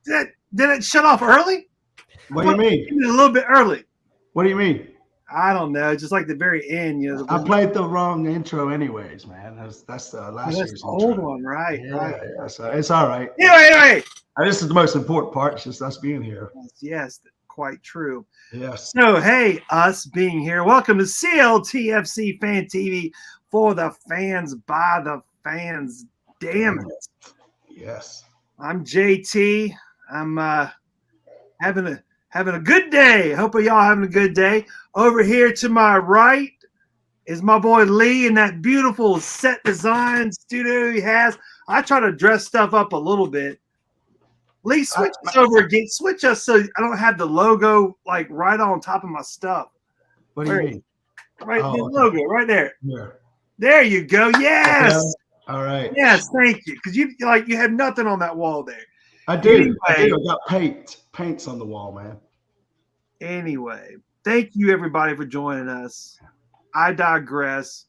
Did it shut off early? What do you mean? A little bit early. What do you mean? I don't know. Just like the very end, I played the wrong intro, anyways, man. That's the last year's old intro. one, right? Yeah, right. Yeah. So it's all right. Anyway. This is the most important part. It's just us being here. Yes, quite true. Yes. So, hey, us being here. Welcome to CLTFC Fan TV for the fans, by the fans. Damn it. Yes. I'm JT. I'm having a good day. Hope y'all having a good day. Over here to my right is my boy Lee in that beautiful set design studio he has. I try to dress stuff up a little bit. Lee, switch us over again. Switch us so I don't have the logo like right on top of my stuff. What do you mean? Right, the logo right there. Yeah. There you go. Yes. Okay. All right. Yes, thank you. Because you had nothing on that wall there. I do. I got paints on the wall, man. Anyway, thank you everybody for joining us. I digress.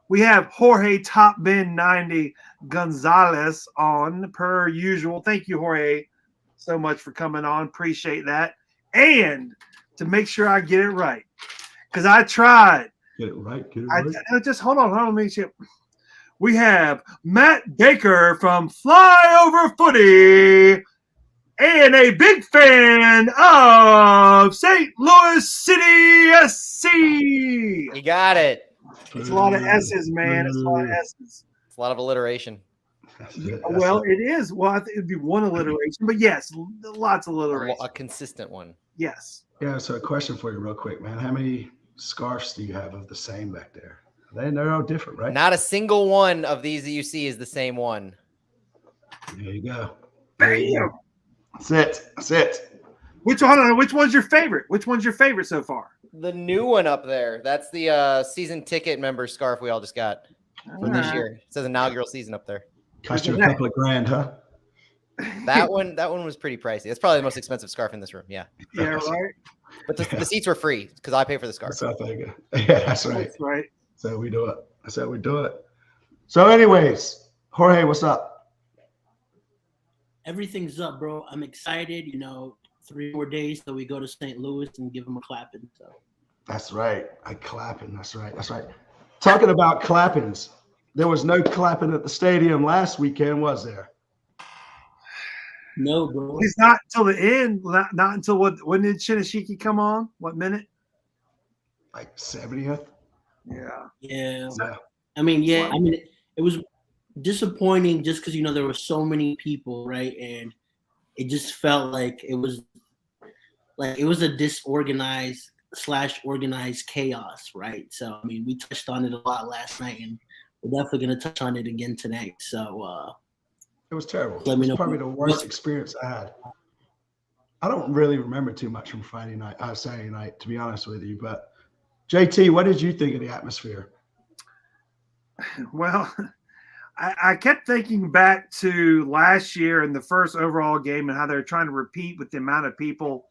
We have Jorge Top Ben 90 Gonzalez on per usual. Thank you, Jorge, so much for coming on. Appreciate that. And to make sure I get it right, because I tried. Get it right. Get it right. Just hold on. Make sure. We have Matt Baker from Flyover Footy and a big fan of St. Louis City SC. You got it. It's a lot of S's, man. It's a lot of S's. It's a lot of alliteration. Well, it is. Well, I think it'd be one alliteration, but yes, lots of alliteration. A consistent one. Yes. Yeah. So, a question for you, real quick, man. How many scarves do you have of the same back there? They're all different, right? Not a single one of these that you see is the same one. There you go. Bam. That's it. Which one's your favorite? Which one's your favorite so far? The new one up there. That's the season ticket member scarf we all just got for this year. It says inaugural season up there. Cost you a couple of grand, huh? That one was pretty pricey. That's probably the most expensive scarf in this room. Yeah. Yeah, right. But the seats were free because I pay for the scarf. Yeah, that's right. That's right. So we do it. That's how we do it. So, anyways, Jorge, what's up? Everything's up, bro. I'm excited. 3 more days till we go to St. Louis and give them a clapping. So that's right. Clapping. That's right. Talking about clappings, there was no clapping at the stadium last weekend, was there? No, bro. It's not until the end. Not until when did Shinashiki come on? What minute? Like 70th. Yeah. I mean, it was disappointing just because there were so many people, right? And it just felt like it was a disorganized / organized chaos, right? So I mean, we touched on it a lot last night, and we're definitely going to touch on it again tonight. So it was terrible. Let me know. Probably the worst experience I had. I don't really remember too much from Saturday night, to be honest with you. But JT, what did you think of the atmosphere? Well, I kept thinking back to last year and the first overall game and how they were trying to repeat with the amount of people.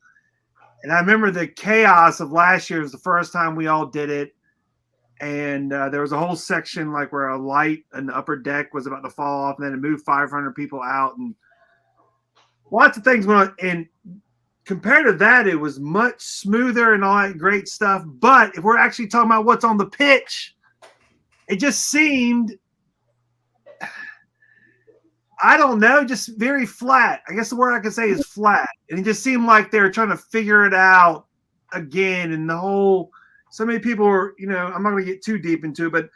And I remember the chaos of last year was the first time we all did it. And there was a whole section like where a light in the upper deck was about to fall off, and then it moved 500 people out, and lots of things went on. And compared to that, it was much smoother and all that great stuff. But if we're actually talking about what's on the pitch, it just seemed, I don't know, just very flat. I guess the word I could say is flat. And it just seemed like they were trying to figure it out again. And so many people were, I'm not going to get too deep into it, but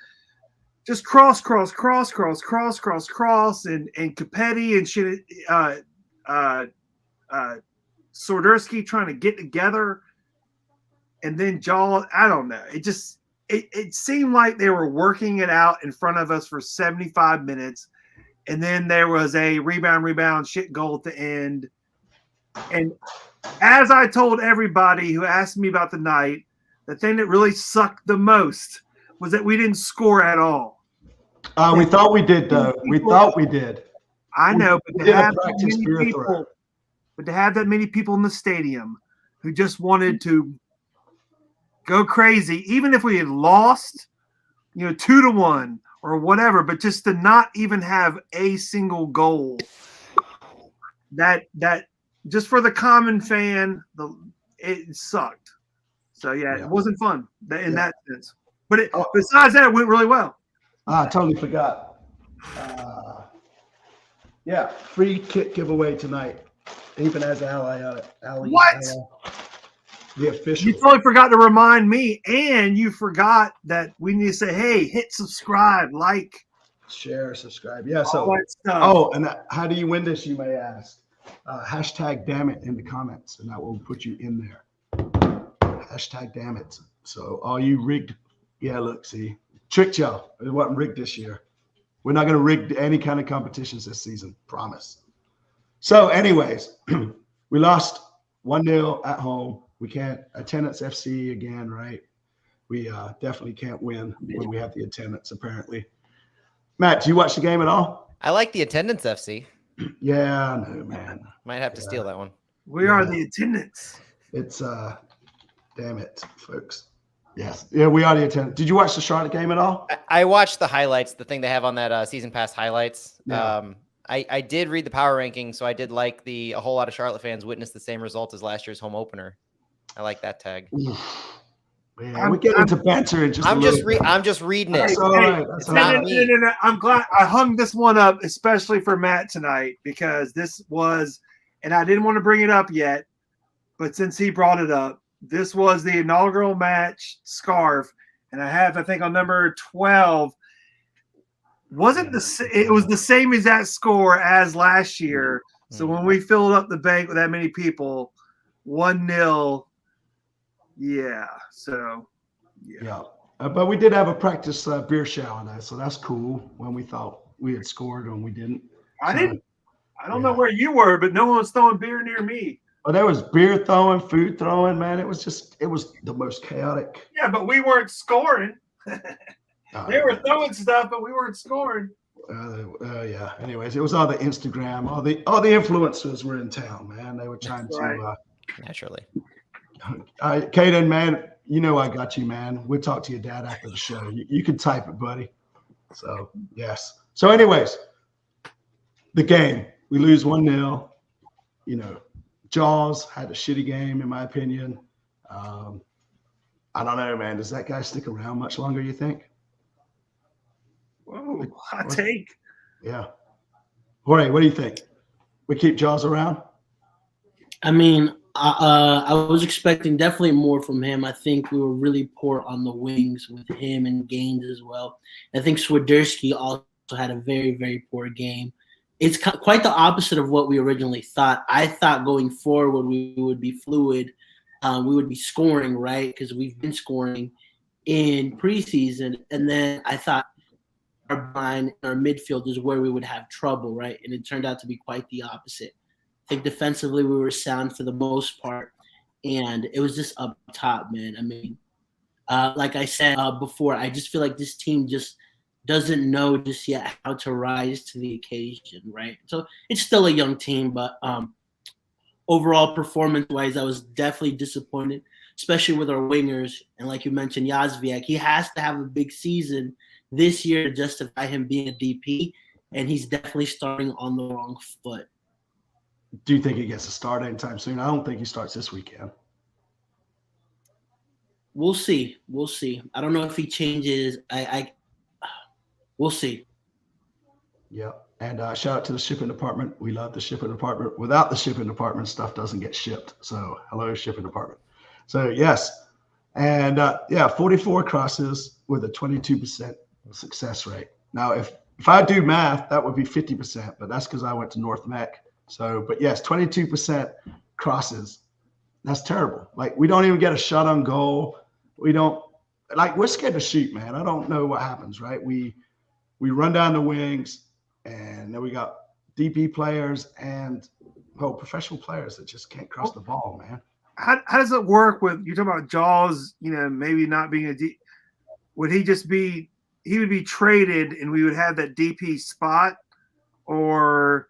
just cross, and Capetti and shit, Sordersky trying to get together. And then Jaw, I don't know. It seemed like they were working it out in front of us for 75 minutes. And then there was a rebound, shit goal at the end. And as I told everybody who asked me about the night, the thing that really sucked the most was that we didn't score at all. We thought we did, though. We thought we did. I know, but to have that many people in the stadium who just wanted to go crazy, even if we had lost, 2-1 or whatever, but just to not even have a single goal, that just for the common fan, it sucked. So yeah, it wasn't fun in that sense. But besides that, it went really well. I totally forgot. Free kit giveaway tonight, even as Ali. What? The official. You totally forgot to remind me, and you forgot that we need to say, "Hey, hit subscribe, like, share, subscribe." Yeah. So. All that stuff. Oh, and how do you win this? You may ask. Hashtag damn it in the comments, and that will put you in there. Hashtag damn it. So all you rigged, look, see, tricked y'all. It wasn't rigged this year. We're not going to rig any kind of competitions this season. Promise. So, anyways, we lost 1-0 at home. We can't attendance FC again, right? We definitely can't win when we have the attendance. Apparently, Matt, do you watch the game at all? I like the attendance FC. Yeah, I know, man. Might have to steal that one. We are the attendance. It's damn it, folks. Yes. Yeah, we are the attendance. Did you watch the Charlotte game at all? I watched the highlights, the thing they have on that season pass highlights. Yeah. I did read the power ranking, so I did like a whole lot of Charlotte fans witnessed the same result as last year's home opener. I like that tag. Man, we get into banter in just I'm just reading it. That's all right. That's all right. No. I'm glad I hung this one up, especially for Matt tonight, because this was, and I didn't want to bring it up yet, but since he brought it up, this was the inaugural match scarf, and I think on number 12. It was the same exact score as last year. So when we filled up the bank with that many people, 1-0. Yeah. So yeah. But we did have a practice beer shower though, so that's cool. When we thought we had scored and we didn't. I don't know where you were, but no one was throwing beer near me. Well, there was beer throwing, food throwing, man. It was the most chaotic. Yeah, but we weren't scoring. They were throwing stuff, but we weren't scoring. Yeah. Anyways, it was all the Instagram, all the influencers were in town, man. They were trying to naturally. Caden, man, you know I got you, man. We'll talk to your dad after the show. You can type it, buddy. So yes. So, anyways, the game we lose 1-0. You know, Jaws had a shitty game, in my opinion. I don't know, man. Does that guy stick around much longer, you think? Whoa, hot take. Yeah. Jorge, what do you think? We keep Jaws around? I mean, I was expecting definitely more from him. I think we were really poor on the wings with him and Gaines as well. I think Swiderski also had a very, very poor game. It's quite the opposite of what we originally thought. I thought going forward we would be fluid. We would be scoring, right? Because we've been scoring in preseason. And then I thought our line, our midfield is where we would have trouble, right? And it turned out to be quite the opposite. I think defensively we were sound for the most part. And it was just up top, man. I mean, like I said before, I just feel like this team just doesn't know just yet how to rise to the occasion, right? So it's still a young team, but overall performance-wise, I was definitely disappointed, especially with our wingers. And like you mentioned, Yazviak, he has to have a big season this year to justify him being a DP, and he's definitely starting on the wrong foot. Do you think he gets a start anytime soon? I don't think he starts this weekend. We'll see. We'll see. I don't know if he changes. We'll see. Yeah. And shout out to the shipping department. We love the shipping department. Without the shipping department, stuff doesn't get shipped. So hello, shipping department. So yes. And 44 crosses with a 22% success rate. Now, if I do math, that would be 50%, but that's because I went to North Mech. So, but yes, 22% crosses. That's terrible. Like, we don't even get a shot on goal. We don't, like, we're scared to shoot, man. I don't know what happens, right? We run down the wings, and then we got DP players and professional players that just can't cross the ball, man. How does it work with, you're talking about Jaws, maybe not being a D? Would he just be, he would be traded and we would have that DP spot, or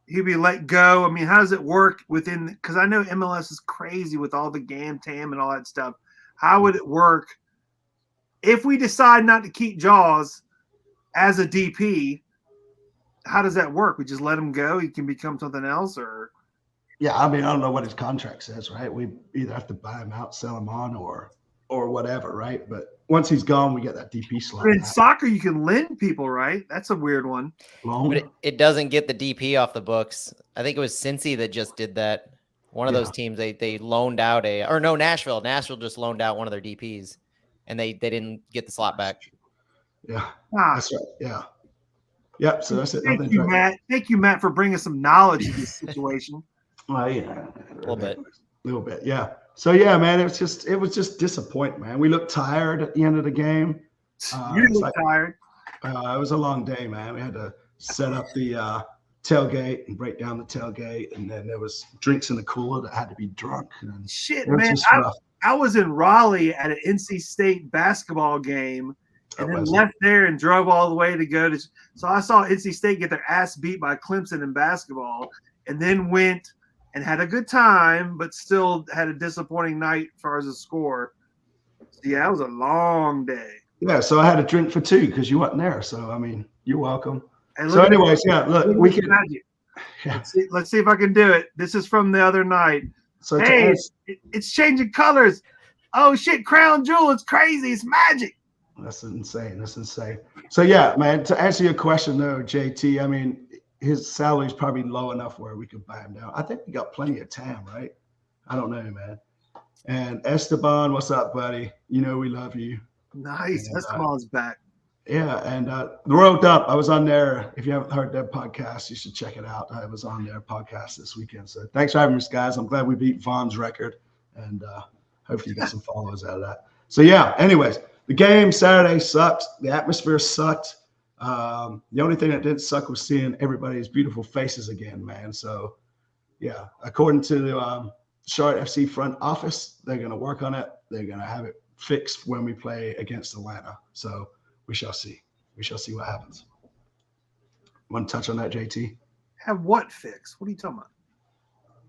he'd be let go? I mean, how does it work within, because I know MLS is crazy with all the GAM, TAM, and all that stuff. How would it work if we decide not to keep Jaws as a DP? How does that work? We just let him go? He can become something else, or? Yeah, I mean, I don't know what his contract says, right? We either have to buy him out, sell him on, or whatever, right? But once he's gone, we get that DP slot But in back. soccer, you can lend people, right? That's a weird one. Loan. But it doesn't get the DP off the books. I think it was Cincy that just did that. One of those teams, they loaned out Nashville. Nashville just loaned out one of their DPs, and they didn't get the slot back. Yeah, Ah, that's right. Yeah. Yep. So that's it. thank Nothing you, direct. Matt. Thank you, Matt, for bringing some knowledge to this situation. Well, yeah, A little bit. Yeah. So yeah, man, it was just disappointing, man. We looked tired at the end of the game. You It's look like, tired. it was a long day, man. We had to set up the tailgate and break down the tailgate, and then there was drinks in the cooler that had to be drunk. And Shit, it was man. just rough. I was in Raleigh at an NC State basketball game and then left there and drove all the way to go to. So I saw NC State get their ass beat by Clemson in basketball and then went and had a good time, but still had a disappointing night as far as the score. So yeah, it was a long day. Yeah, so I had a drink for two because you weren't there. So, I mean, you're welcome. And So anyways, yeah, look, we can. Yeah. Let's see if I can do it. This is from the other night. So hey, it's changing colors. Oh shit, Crown Jewel, it's crazy. It's magic. That's insane. That's insane. So yeah, man, to answer your question though, JT, I mean, his salary is probably low enough where we could buy him down. I think we got plenty of TAM, right? I don't know, man. And Esteban, what's up, buddy? You know we love you. Nice. And, Esteban's back. Yeah, and the Royal Dump, I was on there. If you haven't heard their podcast, you should check it out. I was on their podcast this weekend. So thanks for having us, guys. I'm glad we beat Vaughn's record, and hopefully you get some followers out of that. So yeah, anyways, the game Saturday sucked. The atmosphere sucked. The only thing that didn't suck was seeing everybody's beautiful faces again, man. So yeah, according to the Charlotte FC front office, they're going to work on it. They're going to have it fixed when we play against Atlanta. So we shall see. We shall see what happens. Want to touch on that, JT? Have what fixed? What are you talking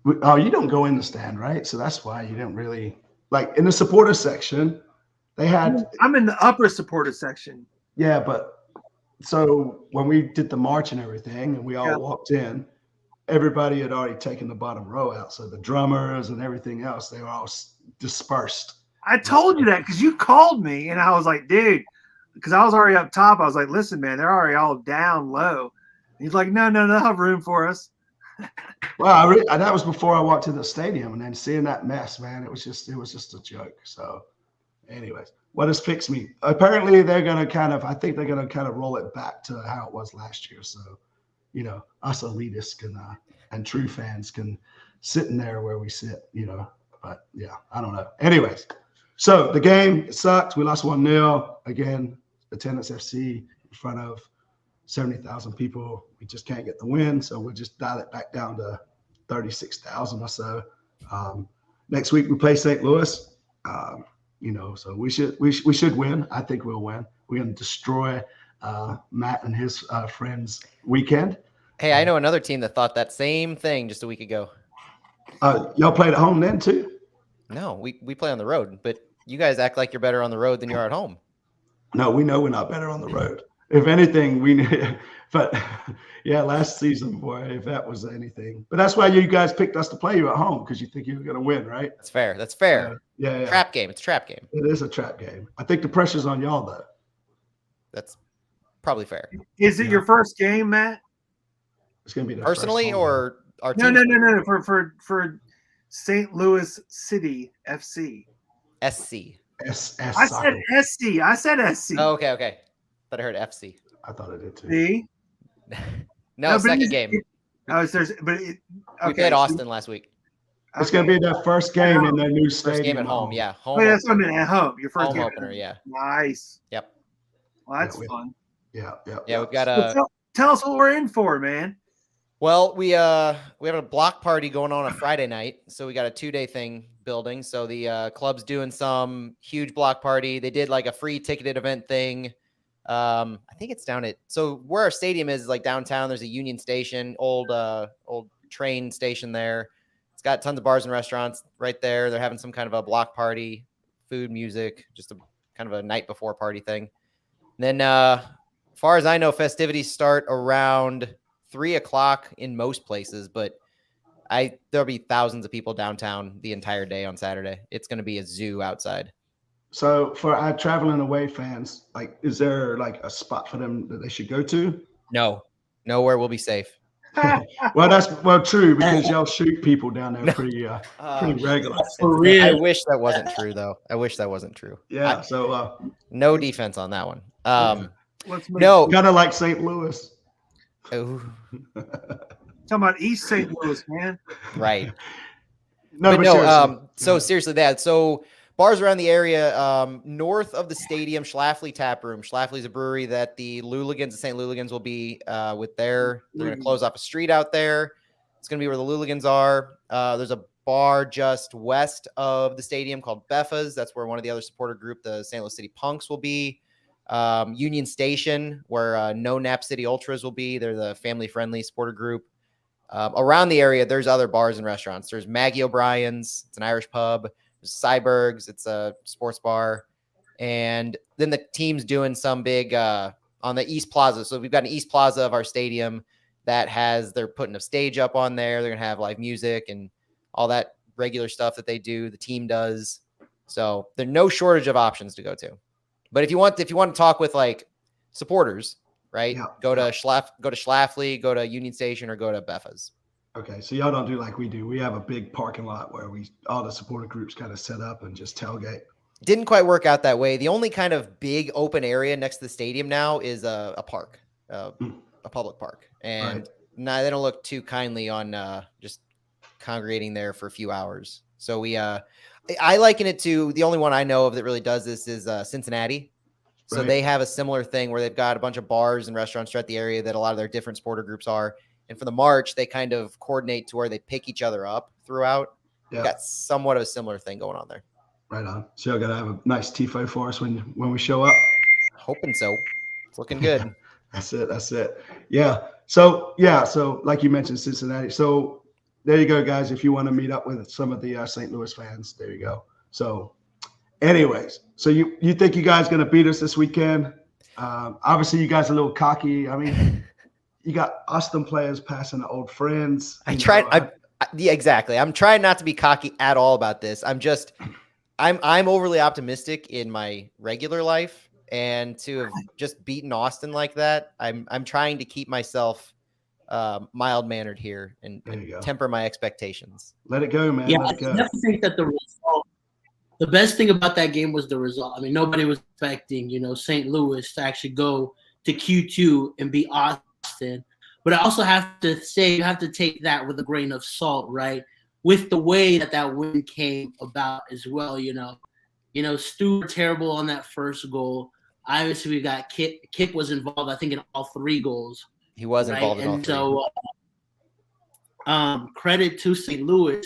about? Oh, you don't go in the stand, right? So that's why you didn't really like in the supporter section. They had. I'm in the upper supporter section. Yeah, but so when we did the march and everything, and we all walked in, everybody had already taken the bottom row out. So the drummers and everything else, they were all dispersed. I told you that because you called me, and I was like, dude. Because I was already up top, I was like, listen, man, they're already all down low. And he's like, no, they'll have room for us. Well, that was before I walked to the stadium, and then seeing that mess, man, it was just a joke. So, anyways, what does fix me? Apparently, they're gonna I think they're gonna kind of roll it back to how it was last year. So, you know, us elitists can and true fans can sit in there where we sit, you know. But yeah, I don't know. Anyways, so the game sucked. We lost 1-0 again. Attendance FC in front of 70,000 people. We just can't get the win, so we'll just dial it back down to 36,000 or so. Next week we play St. Louis. You know, so we should win. I think we'll win. We're going to destroy Matt and his friends' weekend. Hey, I know another team that thought that same thing just a week ago. Y'all played at home then too? No, we play on the road, but you guys act like you're better on the road than you are at home. No, we know we're not better on the road. If anything, but yeah, last season, boy, if that was anything. But that's why you guys picked us to play you at home, because you think you were going to win, right? That's fair. That's fair. Yeah. Trap game. It's a trap game. It is a trap game. I think the pressure's on y'all, though. That's probably fair. Is it your first game, Matt? It's going to be the personally first or our no, team? no. For St. Louis City FC. SC. I said SC. I said SC. Oh, okay. Thought I heard FC. I thought I did too. See? No, second game. We played Austin last week. It's going to be their first game in their new stadium. First game at home, yeah. Home. Oh, that's what I meant, at home. Your first home game opener, yeah. Nice. Yep. Well, that's fun. Yeah. We've got tell us what we're in for, man. Well, we have a block party going on Friday night, so we got a 2-day thing building. So the club's doing some huge block party. They did like a free ticketed event thing. I think it's down at where our stadium is like downtown. There's a Union Station, old train station there. It's got tons of bars and restaurants right there. They're having some kind of a block party, food, music, just a kind of a night before party thing. And then, as far as I know, festivities start around 3:00 in most places, but there'll be thousands of people downtown the entire day on Saturday. It's going to be a zoo outside. So for our traveling away fans, like, is there like a spot for them that they should go to? No, nowhere will be safe. Well, that's true because y'all shoot people down there pretty regular. For real. I wish that wasn't true, though. I wish that wasn't true. Yeah. So no defense on that one. Let's move. No. kind of like St. Louis. Ooh, Talking about East St. Louis, man. right. No, But but seriously. so seriously, so bars around the area, north of the stadium, Schlafly Tap Room. Schlafly's a brewery that the Luligans, the St. Luligans, will be with they're going to close off a street out there. It's going to be where the Luligans are. There's a bar just west of the stadium called Beffa's. That's where one of the other supporter group, the St. Louis City Punks, will be. Union Station, where No Nap City Ultras will be. They're the family-friendly supporter group. Around the area, there's other bars and restaurants. There's Maggie O'Brien's. It's an Irish pub. There's Cyberg's. It's a sports bar. And then the team's doing some big on the East Plaza. So we've got an East Plaza of our stadium that they're putting a stage up on there. They're going to have live music and all that regular stuff that they do. The team does. So there's no shortage of options to go to. But if you want to talk with like supporters, right? Yeah. Go to Schlafly, go to Union Station, or go to Beffa's. Okay, so y'all don't do like we do. We have a big parking lot where all the supporter groups kind of set up and just tailgate. Didn't quite work out that way. The only kind of big open area next to the stadium now is a park, a public park, and they don't look too kindly on just congregating there for a few hours. So I liken it to the only one I know of that really does this is Cincinnati. So they have a similar thing where they've got a bunch of bars and restaurants throughout the area that a lot of their different supporter groups are. And for the March, they kind of coordinate to where they pick each other up throughout. Yeah. We've got somewhat of a similar thing going on there. Right on. So y'all got to have a nice TIFO for us when we show up. Hoping so. It's looking good. That's it. Yeah. So like you mentioned, Cincinnati. So there you go, guys. If you want to meet up with some of the St. Louis fans, there you go. So anyways, so you think you guys going to beat us this weekend? Obviously, you guys are a little cocky. I mean, you got Austin players passing the old friends. Exactly. I'm trying not to be cocky at all about this. I'm overly optimistic in my regular life, and to have just beaten Austin like that, I'm trying to keep myself mild-mannered here and temper my expectations. Let it go, man. Yeah, I definitely think that the best thing about that game was the result. I mean, nobody was expecting, St. Louis to actually go to Q2 and beat Austin. But I also have to say, you have to take that with a grain of salt, right? With the way that win came about as well, Stu terrible on that first goal. Obviously, we got Kip was involved, I think, in all 3 goals. He was involved in all 3. So, credit to St. Louis.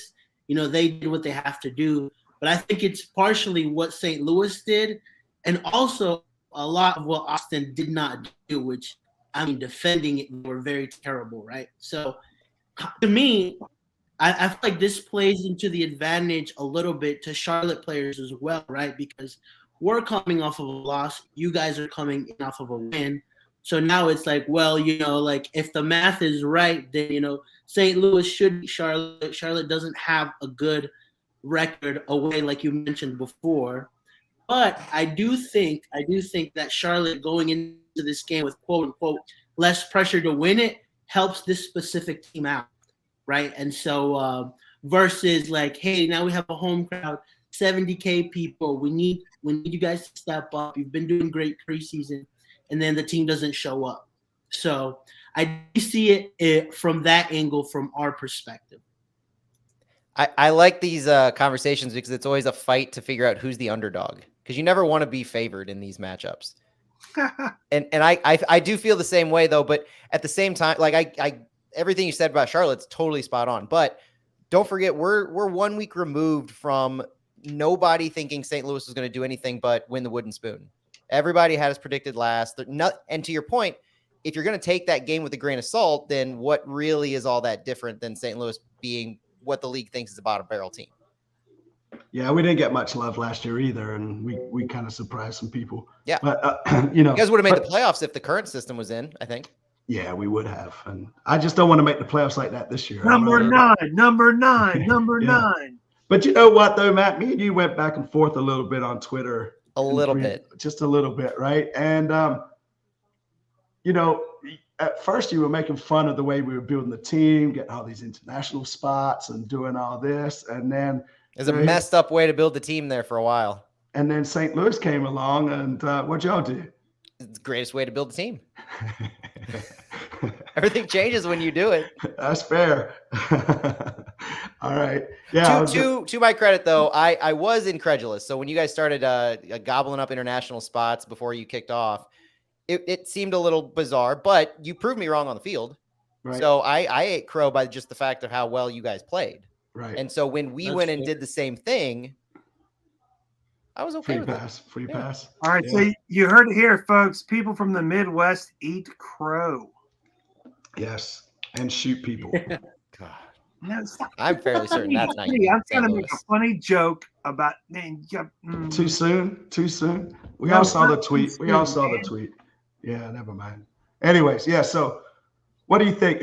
They did what they have to do. But I think it's partially what St. Louis did, and also a lot of what Austin did not do, which, defending it, were very terrible, right? So, to me, I feel like this plays into the advantage a little bit to Charlotte players as well, right? Because we're coming off of a loss. You guys are coming in off of a win. So now it's like, well, if the math is right, then, St. Louis should beat Charlotte. Charlotte doesn't have a good record away, like you mentioned before. But I do think that Charlotte going into this game with quote unquote less pressure to win it helps this specific team out, right? And so versus like, hey, now we have a home crowd, 70K people. We need you guys to step up. You've been doing great preseason, and then the team doesn't show up. So I see it from that angle from our perspective. I like these conversations because it's always a fight to figure out who's the underdog, because you never want to be favored in these matchups. and I do feel the same way though, but at the same time, like I everything you said about Charlotte's totally spot on. But don't forget, we're 1 week removed from nobody thinking St. Louis was going to do anything but win the wooden spoon. Everybody had us predicted last. And to your point, if you're going to take that game with a grain of salt, then what really is all that different than St. Louis being what the league thinks is a bottom barrel team? Yeah, we didn't get much love last year either, and we kind of surprised some people. Yeah, but you guys would have made the playoffs if the current system was in, I think. Yeah, we would have. And I just don't want to make the playoffs like that this year. Number 9. But you know what, though, Matt? Me and you went back and forth a little bit on Twitter. A little bit. Just a little bit, right? And, at first you were making fun of the way we were building the team, getting all these international spots and doing all this. And then it's a messed up way to build the team there for a while. And then St. Louis came along, and what'd y'all do? It's the greatest way to build a team. Everything changes when you do it. That's fair. All right. Yeah. To my credit, though, I was incredulous. So when you guys started gobbling up international spots before you kicked off, it seemed a little bizarre, but you proved me wrong on the field. Right. So I ate crow by just the fact of how well you guys played. Right. And so when we went and did the same thing, I was okay with it. Free pass. All right. So you heard it here, folks. People from the Midwest eat crow. Yes. And shoot people. God. No, I'm fairly certain that's not you. I'm trying to make a funny joke about Too soon. We all saw the tweet. Yeah, never mind. Anyways, yeah. So, what do you think?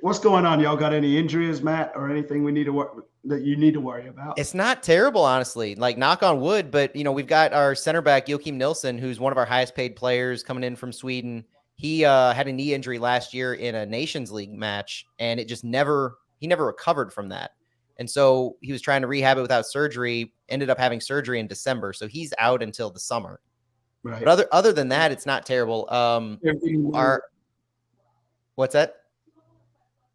What's going on? Y'all got any injuries, Matt, or anything we need to that you need to worry about? It's not terrible, honestly. Like, knock on wood, but we've got our center back Joachim Nilsson, who's one of our highest paid players coming in from Sweden. He had a knee injury last year in a Nations League match, and it just he never recovered from that. And so he was trying to rehab it without surgery, ended up having surgery in December. So he's out until the summer. Right. But other than that, it's not terrible. What's that?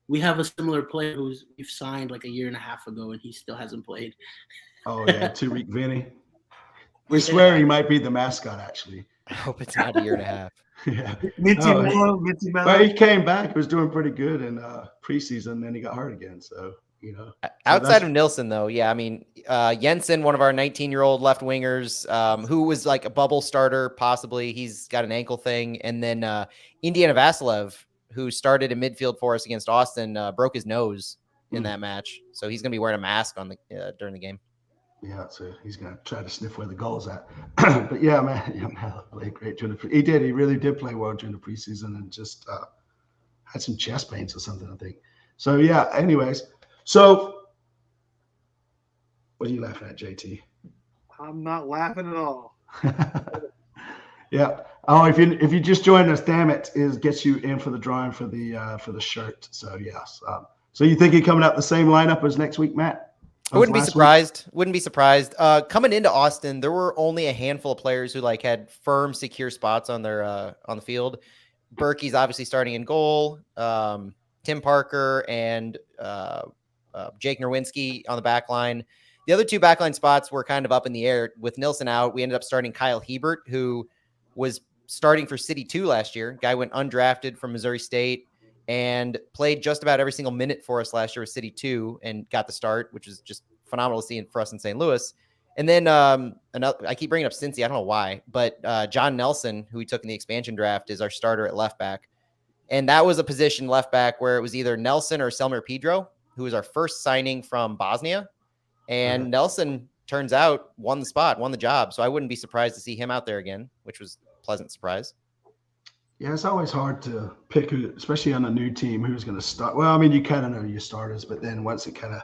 We have a similar player we've signed like a year and a half ago, and he still hasn't played. Oh, yeah. Tariq Vinny. We swear he might be the mascot, actually. I hope it's not a year and a half. Yeah. Minty Mello. Well, he came back. He was doing pretty good in preseason, then he got hurt again. So, Outside of Nilsson, though, yeah, I mean, Jensen, one of our 19-year-old left wingers, who was like a bubble starter, possibly. He's got an ankle thing. And then Indiana Vasilev, who started in midfield for us against Austin, broke his nose in that match. So he's going to be wearing a mask on during the game. Yeah, so he's going to try to sniff where the goal's at. But yeah, man, played great during he really did play well during the preseason, and just had some chest pains or something, I think. So yeah, anyways. So what are you laughing at, JT? I'm not laughing at all. Yeah. Oh, if you just joined us, damn it, gets you in for the drawing for the shirt. So yes. So you think you're coming out the same lineup as next week, Matt? I wouldn't be surprised. Wouldn't be surprised. Coming into Austin, there were only a handful of players who had firm, secure spots on their on the field. Berkey's obviously starting in goal. Tim Parker and Jake Nerwinski on the back line. The other two backline spots were kind of up in the air. With Nilsson out, we ended up starting Kyle Hebert, who was starting for City 2 last year. Guy went undrafted from Missouri State and played just about every single minute for us last year with City 2 and got the start, which is just phenomenal to see for us in St. Louis. And then I keep bringing up Cincy. I don't know why, but John Nelson, who we took in the expansion draft, is our starter at left back. And that was a position left back where it was either Nelson or Selmir Pedro, who was our first signing from Bosnia. And Nelson, turns out, won the job. So I wouldn't be surprised to see him out there again, which was a pleasant surprise. Yeah, it's always hard to pick who, especially on a new team, who's going to start. Well, I mean, you kind of know your starters, but then once it kind of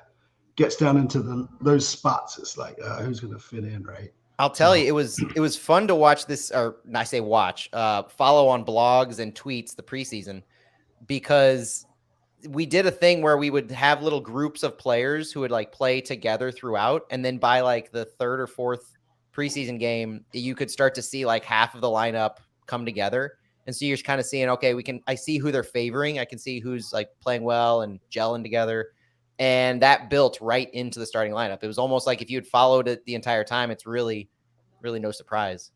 gets down into those spots, it's like who's going to fit in, right? I'll tell you, it was fun to watch this, or I say watch, follow on blogs and tweets the preseason, because we did a thing where we would have little groups of players who would play together throughout, and then by the third or fourth preseason game, you could start to see half of the lineup come together. And so you're kind of seeing, okay, I see who they're favoring. I can see who's playing well and gelling together. And that built right into the starting lineup. It was almost like if you had followed it the entire time, it's really, really no surprise.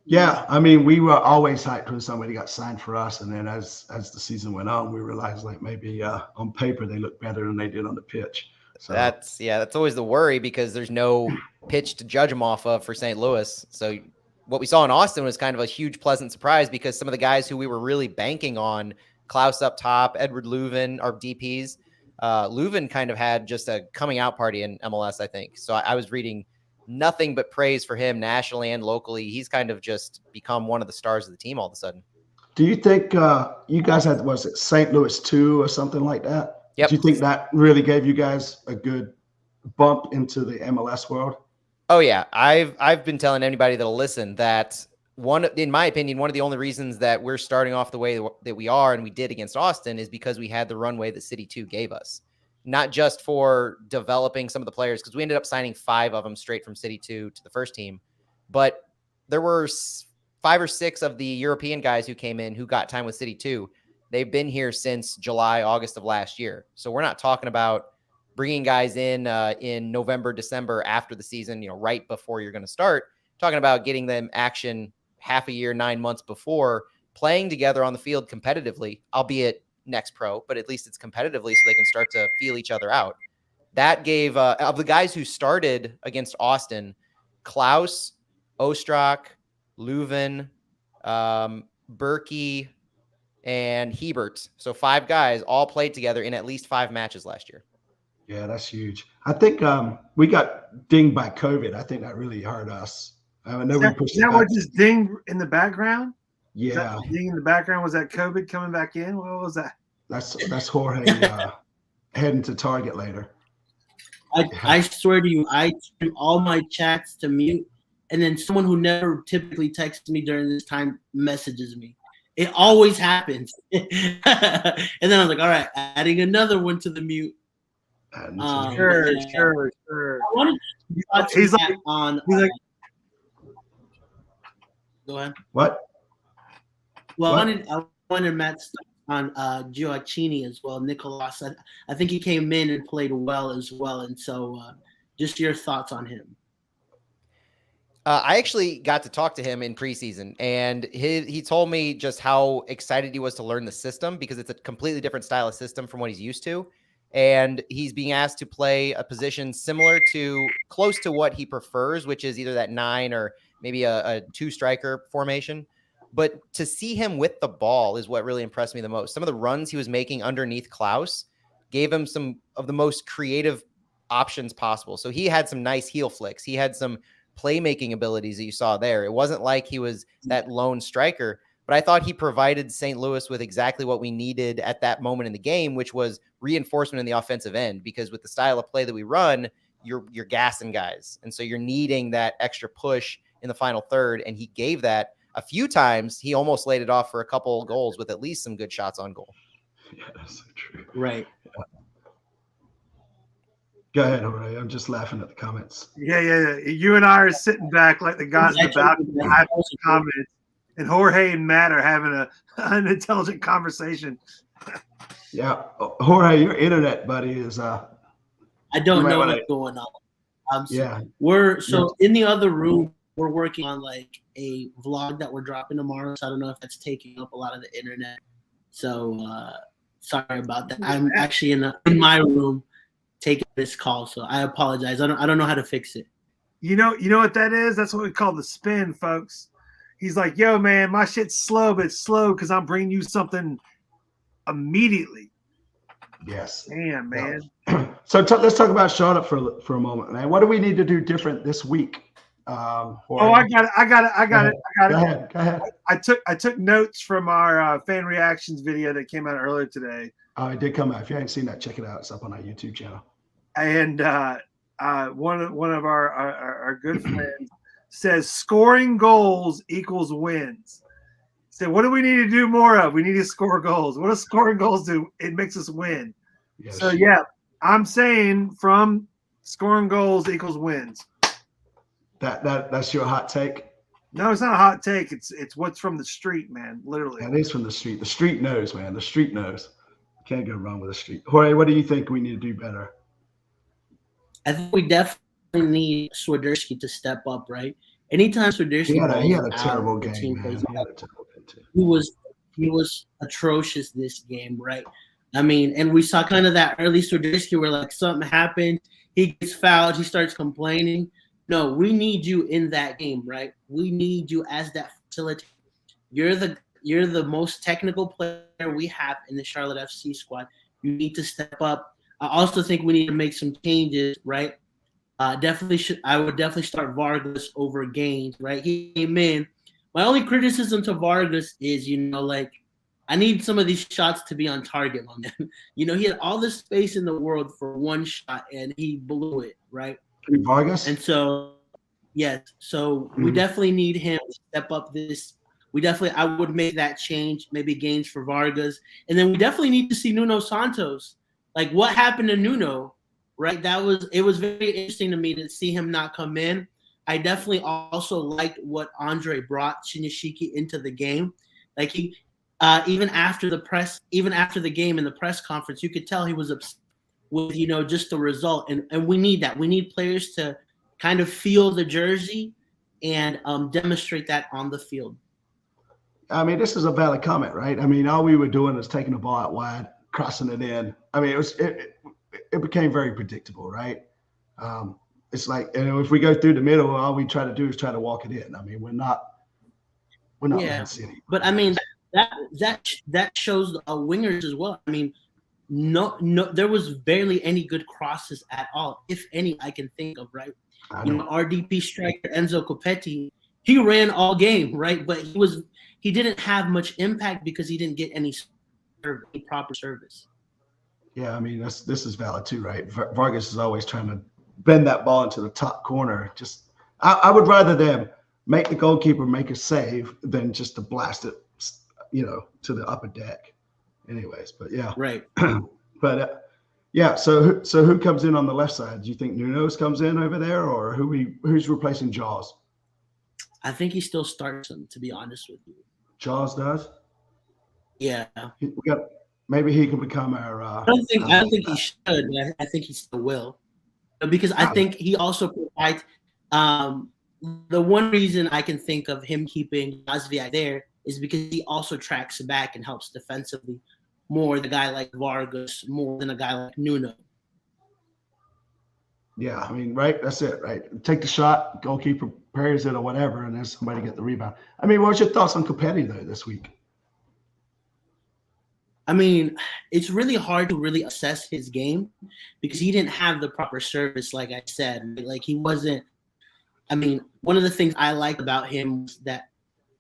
Yeah. I mean, we were always hyped when somebody got signed for us. And then as the season went on, we realized maybe on paper, they look better than they did on the pitch. So that's always the worry, because there's no pitch to judge them off of for St. Louis. So what we saw in Austin was kind of a huge, pleasant surprise, because some of the guys who we were really banking on, Klaus up top, Edward Leuven, our DPs, Leuven kind of had just a coming out party in MLS, I think. So I was reading nothing but praise for him nationally and locally. He's kind of just become one of the stars of the team all of a sudden. Do you think you guys had, was it St. Louis 2 or something like that? Yep. Do you think that really gave you guys a good bump into the MLS world? Oh yeah, I've been telling anybody that'll listen that in my opinion, one of the only reasons that we're starting off the way that we are and we did against Austin is because we had the runway that City 2 gave us. Not just for developing some of the players, because we ended up signing 5 of them straight from City 2 to the first team, but there were 5 or 6 of the European guys who came in who got time with City 2. They've been here since July, August of last year. So we're not talking about bringing guys in November, December after the season, right before you're going to start. Talking about getting them action half a year, 9 months before, playing together on the field competitively, albeit next pro, but at least it's competitively so they can start to feel each other out. That gave, of the guys who started against Austin, Klaus, Ostrak, Leuven, Berkey, and Hebert. So 5 guys all played together in at least 5 matches last year. Yeah, that's huge. I think we got dinged by COVID. I think that really hurt us. I know we pushed it back. What just dinged in the background? Yeah. Ding in the background, was that COVID coming back in? What was that? That's Jorge heading to Target later. I swear to you, I turn all my chats to mute, and then someone who never typically texts me during this time messages me. It always happens. And then I was like, all right, adding another one to the mute. Sure. I wanted to He's like, go ahead. What? Well, What? I wanted Matt's on Gioacchini as well. Nicolas, I think he came in and played well as well. And so just your thoughts on him. I actually got to talk to him in preseason, and he told me just how excited he was to learn the system because it's a completely different style of system from what he's used to. And he's being asked to play a position similar to close to what he prefers, which is either that 9 or maybe a 2 striker formation. But to see him with the ball is what really impressed me the most. Some of the runs he was making underneath Klaus gave him some of the most creative options possible. So he had some nice heel flicks. He had some playmaking abilities that you saw there. It wasn't like he was that lone striker, but I thought he provided St. Louis with exactly what we needed at that moment in the game, which was reinforcement in the offensive end, because with the style of play that we run, you're gassing guys. And so you're needing that extra push in the final third. And he gave that a few times. He almost laid it off for a couple of goals with at least some good shots on goal. Yeah, that's so true. Right. Go ahead, Jorge. I'm just laughing at the comments. Yeah. You and I are sitting back like the guys in the balcony having comments, and Jorge and Matt are having an intelligent conversation. Yeah, Jorge, your internet, buddy, is. I don't know what's going on. Yeah. In the other room, we're working on like a vlog that we're dropping tomorrow. So I don't know if that's taking up a lot of the internet. So sorry about that. I'm actually in my room taking this call, so I apologize. I don't know how to fix it. You know what that is? That's what we call the spin, folks. He's like, yo, man, my shit's slow, but it's slow because I'm bringing you something immediately. Yes. Damn, man. Yeah. So let's talk about Charlotte for a moment, man. What do we need to do different this week? I got it. Go ahead. I took notes from our fan reactions video that came out earlier today. Oh, it did come out. If you haven't seen that, check it out. It's up on our YouTube channel. And one of our good friends says scoring goals equals wins. So what do we need to do more of? We need to score goals. What does scoring goals do? It makes us win. Yes. So yeah, I'm saying from scoring goals equals wins. That's your hot take? No, it's not a hot take. It's what's from the street, man. Literally. It is from the street. The street knows, man. The street knows. Can't go wrong with the street. Jorge, what do you think we need to do better? I think we definitely need Swiderski to step up, right? Anytime Swiderski he had a terrible game. He was atrocious this game, right? I mean, and we saw kind of that early Swiderski where like something happened, he gets fouled, he starts complaining. No, we need you in that game, right? We need you as that facilitator. You're the most technical player we have in the Charlotte FC squad. You need to step up. I also think we need to make some changes, right? I would definitely start Vargas over Gaines, right? He came in My only criticism to Vargas is, like, I need some of these shots to be on target, my man. He had all the space in the world for one shot, and he blew it, right? Vargas? And so, yes. So we definitely need him to step up this. I would make that change, maybe gains for Vargas. And then we definitely need to see Nuno Santos. Like, what happened to Nuno, right? It was very interesting to me to see him not come in. I definitely also liked what Andre brought Shinyashiki into the game. Like, he, even after the game in the press conference, you could tell he was upset with, just the result. And we need that. We need players to kind of feel the jersey and demonstrate that on the field. I mean, this is a valid comment, right? I mean, all we were doing is taking the ball out wide, crossing it in. I mean, it became very predictable, right? It's like, if we go through the middle, all we try to do is try to walk it in. I mean, we're not Man City. But I mean, that shows wingers as well. I mean, no, there was barely any good crosses at all, if any, I can think of, right? RDP striker Enzo Copetti, he ran all game, right? But he didn't have much impact because he didn't get any proper service. Yeah, I mean, this is valid too, right? Vargas is always trying to bend that ball into the top corner. Just, I would rather them make the goalkeeper make a save than just to blast it, to the upper deck. Anyways, but yeah, right. But yeah, so who comes in on the left side? Do you think Nuno's comes in over there, or who's replacing Jaws? I think he still starts him, to be honest with you. Jaws does? Yeah. Maybe he can become our. I don't think he should. But I think he still will, because I think he also provides. The one reason I can think of him keeping Jasviak there is because he also tracks back and helps defensively more than a guy like Vargas, more than a guy like Nuno. Yeah, I mean, right? That's it, right? Take the shot, goalkeeper parries it or whatever, and then somebody get the rebound. I mean, what's your thoughts on Copetti, though, this week? I mean, it's really hard to really assess his game because he didn't have the proper service, like I said. Like, he wasn't – I mean, one of the things I like about him was that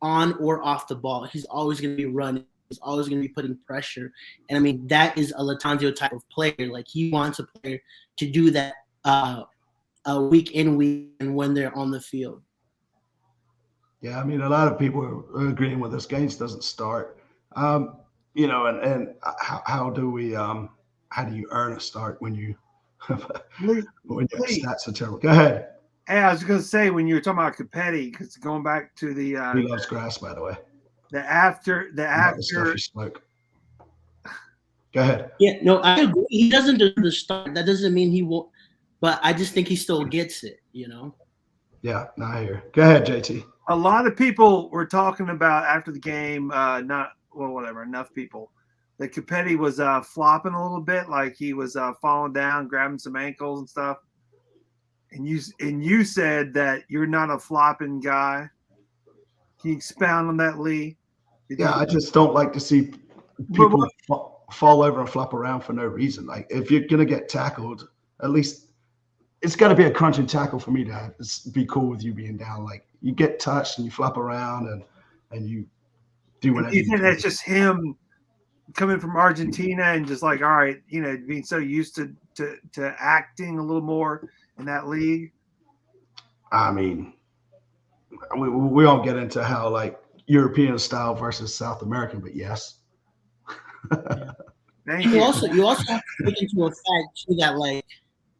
on or off the ball, he's always going to be running. He's always going to be putting pressure. And, I mean, that is a Latanzio type of player. Like, he wants a player to do that week in, week and when they're on the field. Yeah, I mean, a lot of people are agreeing with us. Gaines doesn't start. And how do you earn a start when your stats are terrible? Go ahead. Hey, I was going to say, when you were talking about Copetti, because going back to the he loves grass, by the way. The after the stuff you smoke. Go ahead. Yeah, no, I agree. He doesn't do the start. That doesn't mean he won't. But I just think he still gets it. Yeah, no, I hear. Go ahead, JT. A lot of people were talking about after the game. Enough people. That Copetti was flopping a little bit, like he was falling down, grabbing some ankles and stuff. And you said that you're not a flopping guy. Can you expound on that, Lee? I just don't like to see people fall over and flop around for no reason. Like, if you're gonna get tackled, at least it's got to be a crunching tackle for me to be cool with you being down. Like, you get touched and you flop around and you do whatever. You think that's just him coming from Argentina and just like, all right, being so used to acting a little more in that league? I mean, we all get into how, like, European style versus South American, but yes. You also have to take into effect too that, like,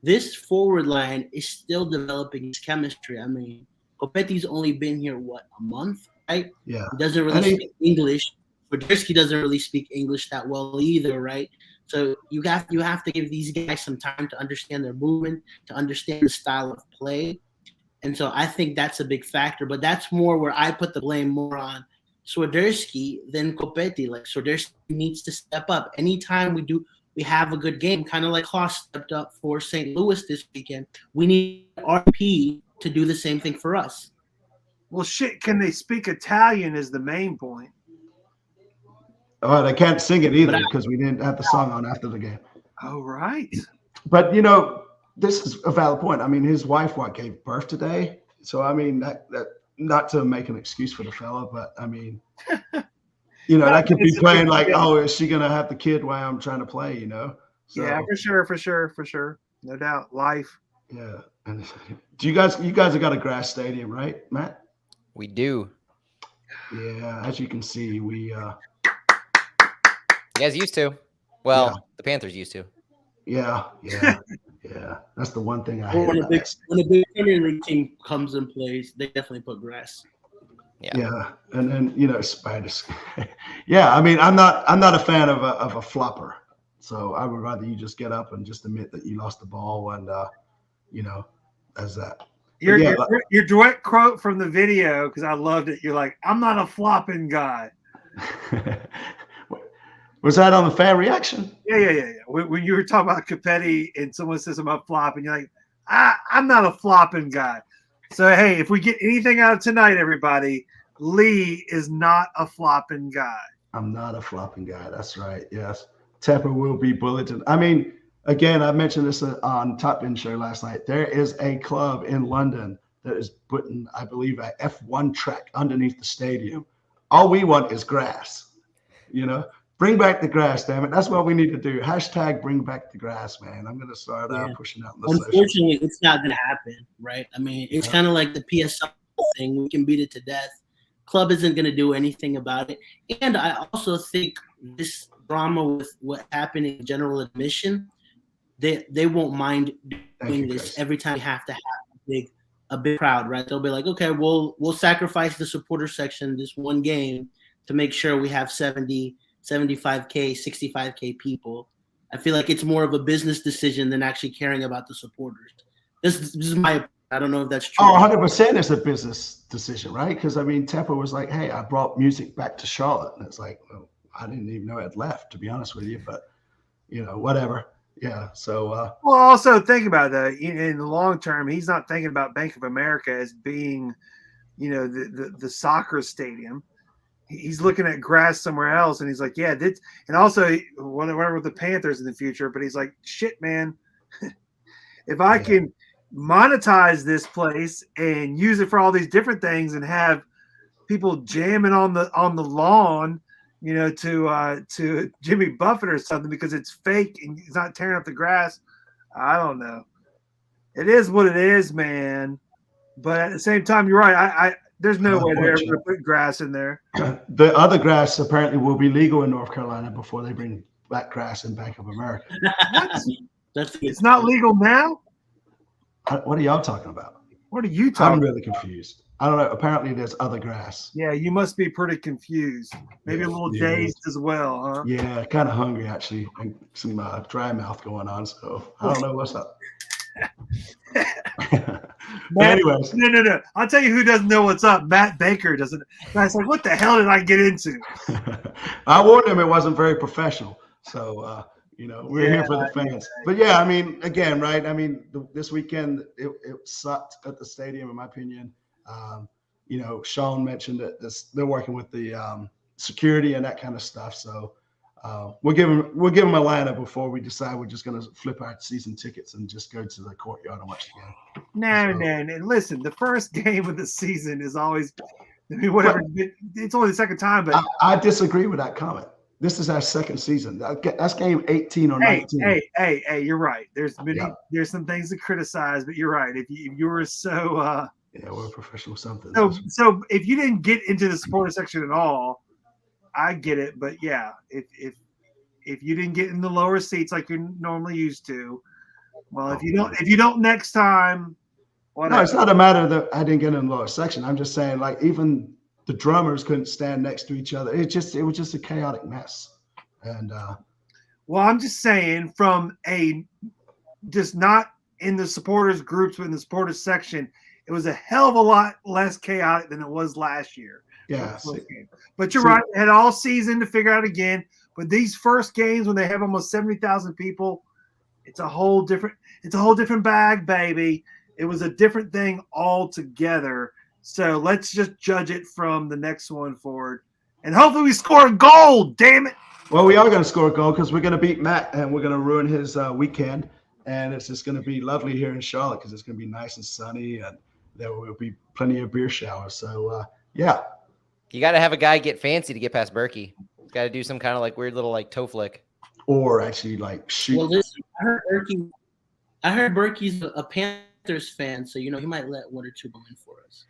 this forward line is still developing its chemistry. I mean, Copetti's only been here a month, right? Yeah. He doesn't really speak English. Poderski doesn't really speak English that well either, right? So you have to give these guys some time to understand their movement, to understand the style of play. And so I think that's a big factor. But that's more where I put the blame more on Swiderski than Copetti. Like, Swiderski needs to step up. Anytime we have a good game, kind of like Klaus stepped up for St. Louis this weekend, we need RP to do the same thing for us. Well, shit, can they speak Italian is the main point. Oh, they can't sing it either because we didn't have the song on after the game. Oh, right. But, this is a valid point. I mean, his wife, gave birth today. So, I mean, that not to make an excuse for the fella, but I mean, that could be playing like, oh, is she gonna have the kid while I'm trying to play? So, yeah, for sure, no doubt, life. Yeah, and you guys have got a grass stadium, right, Matt? We do. Yeah, as you can see, we. You guys used to. Well, the Panthers used to. Yeah. That's the one thing I hate. When a big Premier League team comes in place, they definitely put grass. Yeah, and then spiders. Yeah, I mean, I'm not a fan of a flopper, so I would rather you just get up and just admit that you lost the ball, and as that. Your direct quote from the video, because I loved it. You're like, I'm not a flopping guy. Was that on the fan reaction? Yeah. When you were talking about Capetti and someone says I'm up flopping, you're like, I'm not a flopping guy. So, hey, if we get anything out of tonight, everybody, Lee is not a flopping guy. I'm not a flopping guy. That's right. Yes. Tepper will be bulleted. I mean, again, I mentioned this on Top Bin Show last night. There is a club in London that is putting, I believe, a F1 track underneath the stadium. All we want is grass, Bring back the grass, damn it. That's what we need to do. # bring back the grass, man. I'm going to start pushing out in the Unfortunately, it's not going to happen, right? I mean, it's kind of like the PSL thing. We can beat it to death. Club isn't going to do anything about it. And I also think this drama with what happened in general admission, they won't mind doing this every time we have to have a big crowd, right? They'll be like, okay, we'll sacrifice the supporter section this one game to make sure we have 70, 75K, 65K people. I feel like it's more of a business decision than actually caring about the supporters. This is my, I don't know if that's true. Oh, 100% it's a business decision, right? Because, I mean, Tepper was like, hey, I brought music back to Charlotte. And it's like, well, I didn't even know it had left, to be honest with you. But, whatever. Yeah, so. Well, also think about that. In the long term, he's not thinking about Bank of America as being, the soccer stadium. He's looking at grass somewhere else, and he's like, yeah, this, and also whatever with the Panthers in the future. But he's like, shit, man, if I can monetize this place and use it for all these different things and have people jamming on the lawn, to Jimmy Buffett or something because it's fake and he's not tearing up the grass. I don't know. It is what it is, man. But at the same time, you're right. There's no way they're ever going to put grass in there. The other grass apparently will be legal in North Carolina before they bring back grass in Bank of America. It's not legal now? What are y'all talking about? What are you talking about? I'm really confused. I don't know. Apparently there's other grass. Yeah, you must be pretty confused. Maybe a little dazed as well, huh? Yeah, kind of hungry, actually. And some dry mouth going on, so I don't know what's up. Anyways. No. I'll tell you who doesn't know what's up. Matt Baker doesn't. It's like, what the hell did I get into? I warned him it wasn't very professional. So, we're here for the fans. But, yeah, I mean, again, right? I mean, this weekend, it sucked at the stadium, in my opinion. Sean mentioned that they're working with the security and that kind of stuff. So we'll give them a lineup before we decide we're just going to flip our season tickets and just go to the courtyard and watch the game. No. Listen, the first game of the season is always, whatever. It's only the second time, but I disagree with that comment. This is our second season. That's game 18 or 19. Hey, you're right. There's some things to criticize, but you're right. If you were so yeah, we're a professional something. So if you didn't get into the supporter section at all, I get it. But yeah, if you didn't get in the lower seats like you're normally used to, well, if you don't next time, whatever. No, it's not a matter that I didn't get in the lower section. I'm just saying, like, even the drummers couldn't stand next to each other. It was just a chaotic mess. And well, I'm just saying, from just not in the supporters groups, but in the supporters section, it was a hell of a lot less chaotic than it was last year. Yeah. But you're right. They had all season to figure out again. But these first games, when they have almost 70,000 people, it's a whole different bag, baby. It was a different thing altogether. So let's just judge it from the next one forward. And hopefully we score a goal, damn it. Well, we are going to score a goal because we're going to beat Matt and we're going to ruin his weekend. And it's just going to be lovely here in Charlotte because it's going to be nice and sunny. And, there will be plenty of beer showers. So yeah. You got to have a guy get fancy to get past Berkey. Got to do some kind of like weird little like toe flick. Or actually like shoot. Well, listen, I heard Berkey's a Panthers fan, so he might let one or two go in for us.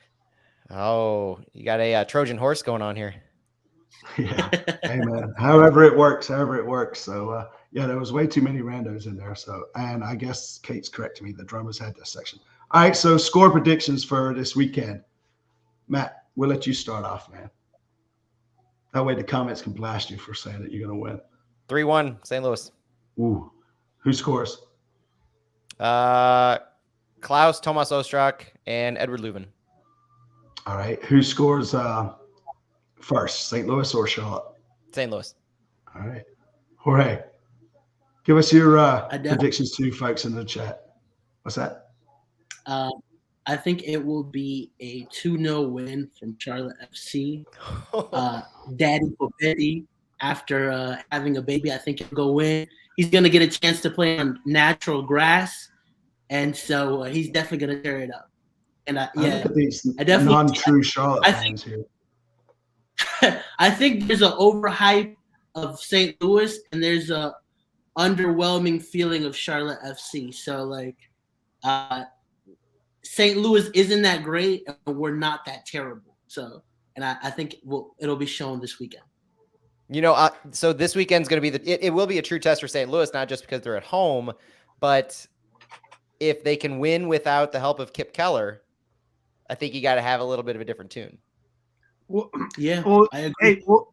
Oh, you got a Trojan horse going on here. Yeah. Hey man, however it works. So yeah, there was way too many randos in there. So, and I guess Kate's correcting me. The drummers had this section. All right. So score predictions for this weekend. Matt, we'll let you start off, man. That way the comments can blast you for saying that you're going to win. 3-1 St. Louis. Ooh. Who scores? Klaus, Tomas Ostrak, and Edward Leuven. All right. Who scores first, St. Louis or Charlotte? St. Louis. All right. Jorge, give us your predictions to folks in the chat. What's that? I think it will be a 2-0 win from Charlotte FC. Daddy Popetti, after having a baby, I think he'll go in. He's going to get a chance to play on natural grass, and so he's definitely going to tear it up. And I definitely non-true Charlotte fans here. I think there's an overhype of St. Louis, and there's a underwhelming feeling of Charlotte FC. So St. Louis isn't that great, and we're not that terrible. So, and I think it'll be shown this weekend. So this weekend's going to be it will be a true test for St. Louis, not just because they're at home, but if they can win without the help of Kip Keller, I think you got to have a little bit of a different tune. Well, yeah. Well, I agree. hey, well,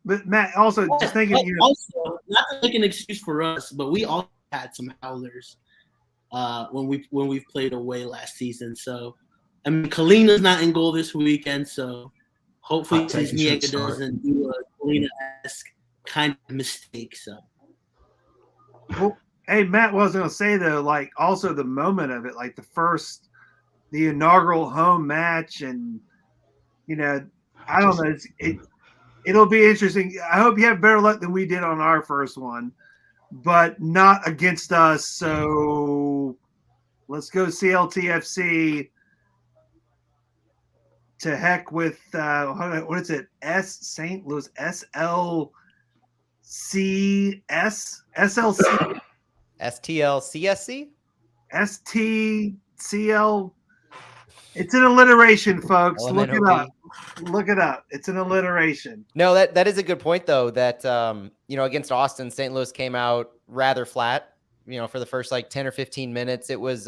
but Matt, just thinking here. Also, not to make an excuse for us, but we all had some howlers when we've played away last season. So, I mean, Kalina's not in goal this weekend, so hopefully Cisniega doesn't do a Kalina-esque kind of mistake. So, well, hey, Matt, what I was going to say though, like also the moment of it, like the inaugural home match, and I don't know. It'll be interesting. I hope you have better luck than we did on our first one, but not against us. So let's go CLTFC. To heck with what is it? St. Louis SLCS SLC STLCSC STCL. It's an alliteration, folks. LMNOP. Look it up. Look it up. It's an alliteration. No, that is a good point though. That against Austin, St. Louis came out rather flat. For the first 10 or 15 minutes, it was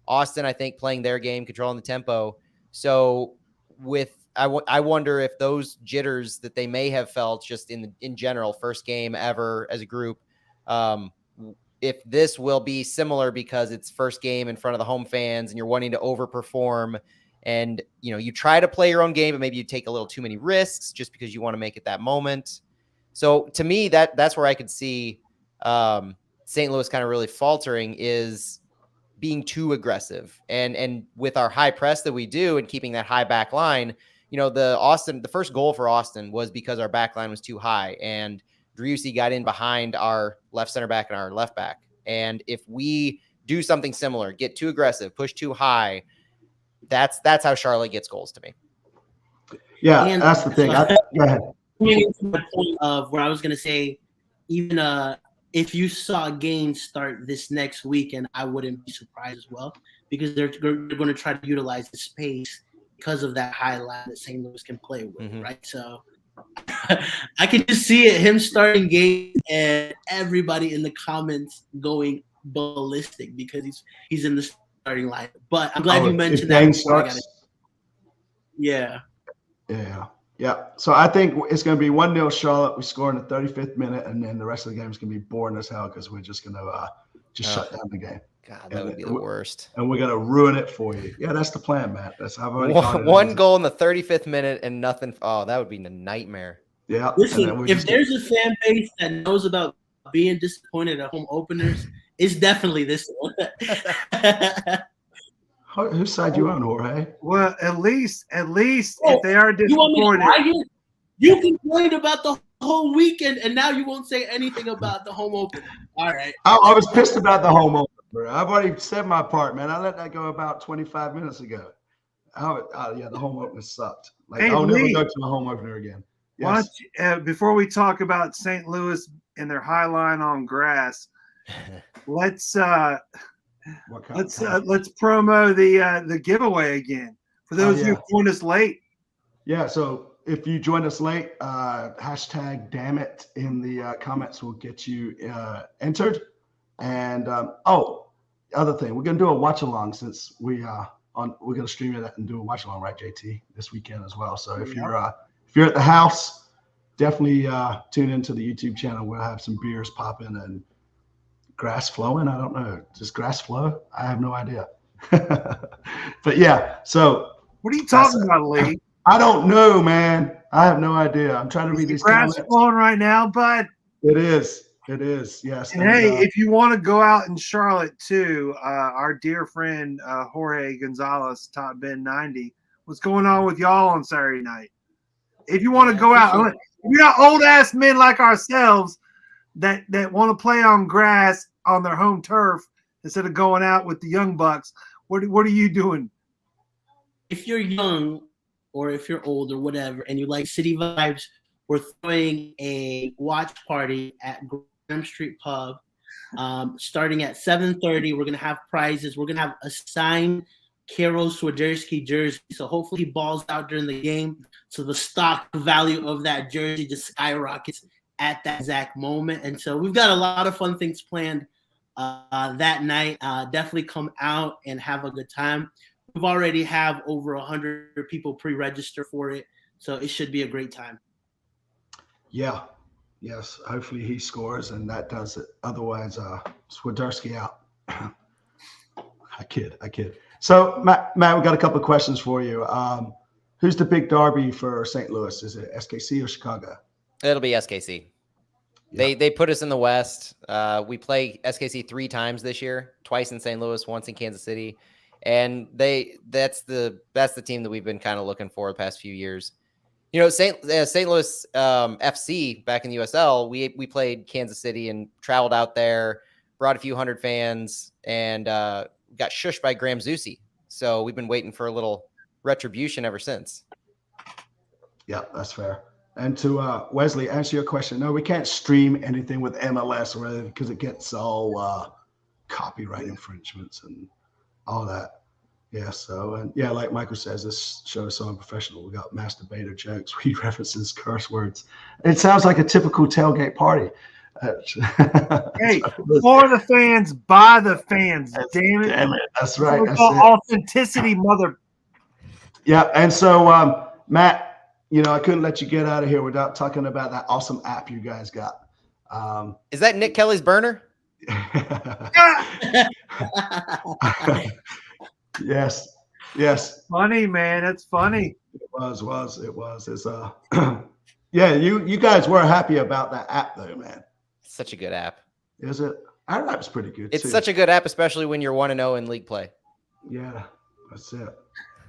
Austin, I think, playing their game, controlling the tempo. So I wonder if those jitters that they may have felt just in general, first game ever as a group, if this will be similar because it's first game in front of the home fans and you're wanting to overperform and, you try to play your own game, but maybe you take a little too many risks just because you want to make it that moment. So to me, that's where I could see St. Louis kind of really faltering is being too aggressive. And with our high press that we do and keeping that high back line, the first goal for Austin was because our back line was too high and Driussi got in behind our left center back and our left back. And if we do something similar, get too aggressive, push too high, that's how Charlotte gets goals to me. Yeah, and that's the thing. Go ahead. Coming into the point of where I was going to say, even if you saw games start this next weekend, I wouldn't be surprised as well because they're going to try to utilize the space because of that high line that St. Louis can play with, right? So I can just see him starting games and everybody in the comments going ballistic because he's in the starting line. But I'm glad you mentioned that. Yeah. So I think it's going to be 1-0 Charlotte. We score in the 35th minute, and then the rest of the game is going to be boring as hell because we're just going to shut down the game. God, that would be the worst. And we're going to ruin it for you. Yeah, that's the plan, Matt. I've already one goal in the 35th minute and nothing. Oh, that would be a nightmare. Yeah. Listen, if there's a fan base that knows about being disappointed at home openers, it's definitely this one. Whose side you on, Jorge? Well, at least if they are disappointed. You want me to argue? You complained about the whole weekend, and now you won't say anything about the home opener. All right. I was pissed about the home opener. I've already said my part, man. I let that go about 25 minutes ago. Yeah, the home opener sucked. Like Hey, I'll never Lee. go to a home opener again. Why Yes. don't you, before we talk about St. Louis and their high line on grass, let's promo the giveaway again for those who joined us late. Yeah, so if you join us late, hashtag damn it in the comments will get you entered. And other thing, we're gonna do a watch along since we're gonna stream it and do a watch along, right, JT, this weekend as well. So if you're at the house, definitely tune into the YouTube channel. We'll have some beers popping and grass flowing. I don't know, does grass flow? I have no idea. But yeah, so what are you talking about, Lee? I don't know, man. I have no idea. I'm trying to read these grass comments. flowing right now, bud. It is. Yes. And hey, if you want to go out in Charlotte too, our dear friend Jorge Gonzalez, Top Ben 90. What's going on with y'all on Saturday night? If you want to go out, if you're not old ass men like ourselves that want to play on grass on their home turf instead of going out with the young bucks, what are you doing? If you're young or if you're old or whatever, and you like city vibes, we're throwing a watch party at Graham Street Pub, starting at 7:30. We're gonna have prizes. We're gonna have a signed Karol Swiderski jersey. So hopefully he balls out during the game. So the stock value of that jersey just skyrockets at that exact moment. And so we've got a lot of fun things planned that night. Definitely come out and have a good time. We've already have over 100 people pre-register for it, so it should be a great time. Yeah. Yes. Hopefully he scores and that does it. Otherwise, Swiderski out. I kid. So Matt, we got a couple of questions for you. Who's the big derby for St. Louis? Is it SKC or Chicago? It'll be SKC. Yeah. They put us in the West. We play SKC 3 times this year, twice in St. Louis, once in Kansas City. And that's the team that we've been kind of looking for the past few years. You know, St. Louis FC back in the USL, we played Kansas City and traveled out there, brought a few hundred fans, and got shushed by Graham Zusi. So we've been waiting for a little retribution ever since. Yeah, that's fair. And to Wesley, answer your question. No, we can't stream anything with MLS or anything because it gets all copyright infringements and all that. Yeah. So, and yeah, like Michael says, this show is so unprofessional. We got masturbator jokes, weed references, curse words. It sounds like a typical tailgate party. Hey, for the fans, by the fans. Damn it. That's right. That's authenticity, mother. Yeah. And so, Matt, I couldn't let you get out of here without talking about that awesome app you guys got. Is that Nick Kelly's burner? Yes. Funny, man. That's funny. It was. It's yeah, you guys were happy about that app though, man. Such a good app. Is it? Our app's pretty good. It's such a good app, especially when you're 1-0 in league play. Yeah, that's it.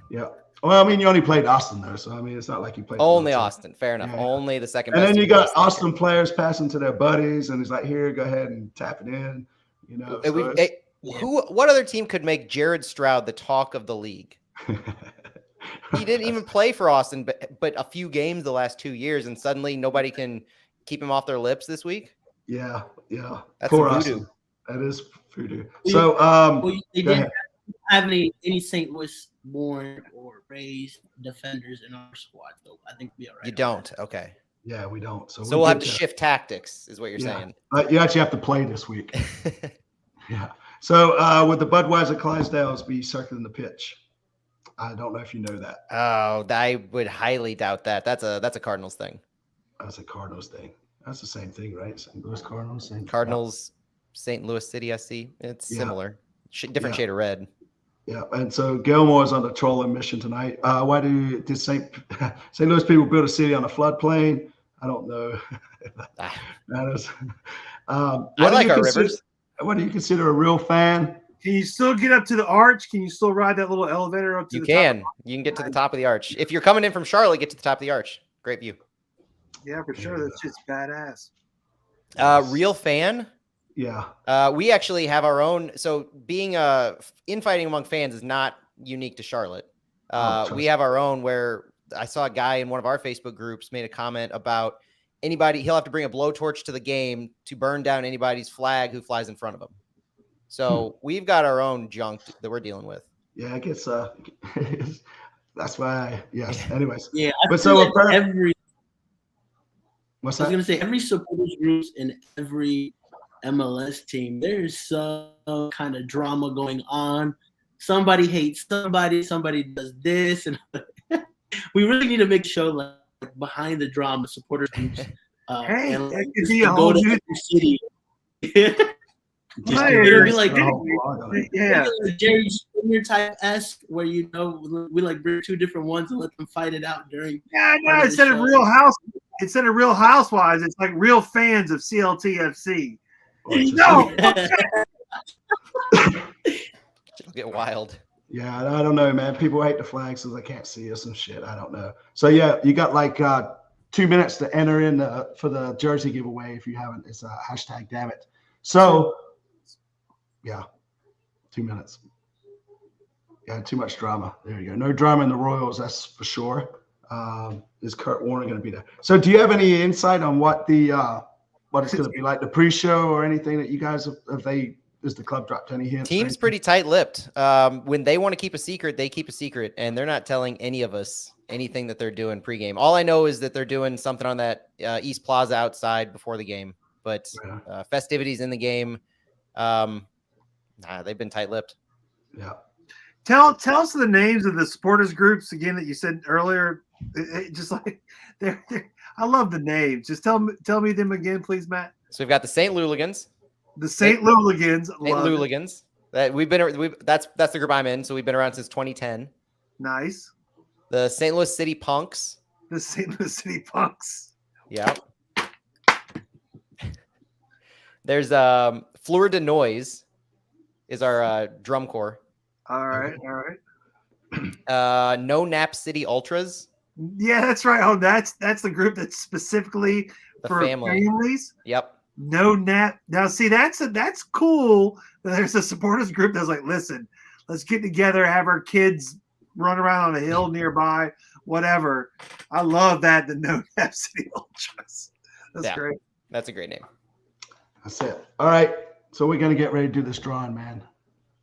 Yeah. Well, I mean, you only played Austin though, so I mean, it's not like you played only Austin. Fair enough. Yeah. Only the second. And best then you got Austin players passing to their buddies, and it's like, here, go ahead and tap it in. What other team could make Jared Stroud the talk of the league? He didn't even play for Austin, but a few games the last 2 years, and suddenly nobody can keep him off their lips this week. Yeah. That's poor voodoo. Austin. That is voodoo. So, they didn't have any St. Louis born or raised defenders in our squad, so I think we'll be all right. You don't? Okay. Yeah, we don't. So we'll have to shift tactics, is what you're saying. You actually have to play this week. Yeah. So would the Budweiser Clydesdales be circling the pitch? I don't know if you know that. Oh, I would highly doubt that. That's a Cardinals thing. That's a Cardinals thing. That's the same thing, right? St. Louis Cardinals. Cardinals, St. Louis City SC. It's similar. Different shade of red. Yeah, and so Gilmore's on the trolling mission tonight. Why did St. Louis people build a city on a floodplain? I don't know. That is. I like our rivers. What do you consider a real fan? Can you still get up to the arch? Can you still ride that little elevator up to the top? You can get to the top of the arch. If you're coming in from Charlotte, get to the top of the arch. Great view. Yeah, for sure. That's just badass. Real fan? Yeah. We actually have our own. So being infighting among fans is not unique to Charlotte. We have our own where I saw a guy in one of our Facebook groups made a comment about anybody. He'll have to bring a blowtorch to the game to burn down anybody's flag who flies in front of him. So we've got our own junk that we're dealing with. Yeah, I guess that's why. Yes. Anyways. Yeah. But so like what's I was that? gonna say every supporters groups in every MLS team, there's some kind of drama going on. Somebody hates somebody. Somebody does this, and we really need to make sure like behind the drama supporters groups. Hey, and that like, could be a go whole to new every city. Just Hey, it'll be like yeah. Jerry Springer type esque, where we like bring two different ones and let them fight it out during. Yeah, no, part of the instead of show. Real Housewives, it's like real fans of CLTFC. No. It'll get wild. Yeah, I don't know, man. People hate the flags so they can't see us and shit. I don't know. So yeah, you got like 2 minutes to enter in for the jersey giveaway. If you haven't, it's hashtag damn it. So yeah, 2 minutes. Yeah, too much drama. There you go. No drama in the Royals, that's for sure. Is Kurt Warner going to be there? So do you have any insight on what it's going to be like, the pre-show or anything that you guys has the club dropped any hints? Team's pretty tight-lipped. When they want to keep a secret, they keep a secret, and they're not telling any of us anything that they're doing pregame. All I know is that they're doing something on that East Plaza outside before the game, but festivities in the game, they've been tight-lipped. Yeah. Tell us the names of the supporters groups again that you said earlier. Just like I love the names. Just tell me them again, please, Matt. So we've got the St. Luligans. The St. Luligans. St. Luligans. That's the group I'm in. So we've been around since 2010. Nice. The St. Louis City Punks. The St. Louis City Punks. Yeah. There's Fleur de Noise is our drum corps. All right. No Nap City Ultras. Yeah, that's right. Oh, that's the group that's specifically for families. Yep. No Nap. Now, see, that's cool. There's a supporters group that's like, listen, let's get together, have our kids run around on a hill nearby, whatever. I love that. The No Nap City Ultras. That's great. That's a great name. That's it. All right. So we're gonna get ready to do this drawing, man.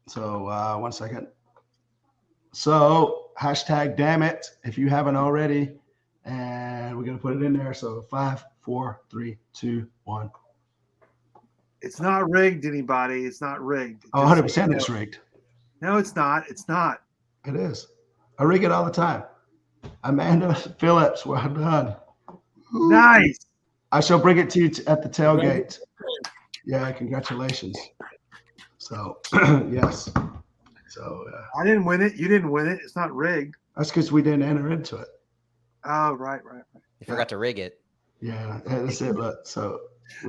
So 1 second. So hashtag damn it if you haven't already, and we're gonna put it in there. So 5, 4, 3, 2, 1. It's not rigged, anybody. It's not rigged. Oh, 100% it's rigged. No, it's not. It's not. It is. I rig it all the time. Amanda Phillips, well done. Nice. I shall bring it to you at the tailgate. Yeah, congratulations. So, yes. So I didn't win it. You didn't win it. It's not rigged. That's because we didn't enter into it. Oh, right. You forgot to rig it. Yeah, that's it. But so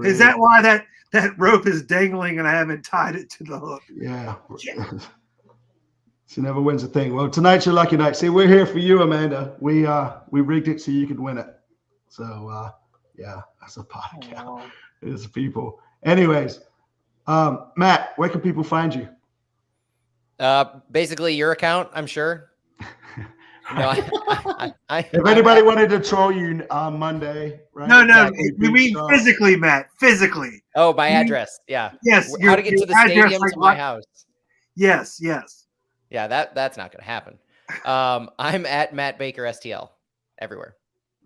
is that why that rope is dangling and I haven't tied it to the hook? Yeah. She never wins a thing. Well, tonight's your lucky night. See, we're here for you, Amanda. We rigged it so you could win it. So yeah, that's a pot of cow. It is people. Anyways, Matt, where can people find you? Basically your account, I'm sure. No, if anybody wanted to troll you on Monday, right? No, you mean physically, Matt? Physically. Oh, my address. Yeah. Yes. How to get to the stadium to my house. Yes. Yeah, that's not going to happen. I'm at Matt Baker STL everywhere.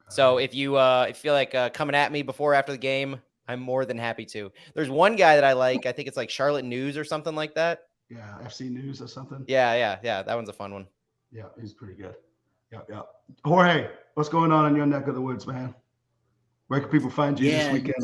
So if you feel like coming at me before or after the game, I'm more than happy to. There's one guy that I like. I think it's like Charlotte News or something like that. Yeah, FC News or something. Yeah. That one's a fun one. Yeah, he's pretty good. Yeah. Jorge, what's going on in your neck of the woods, man? Where can people find you this weekend?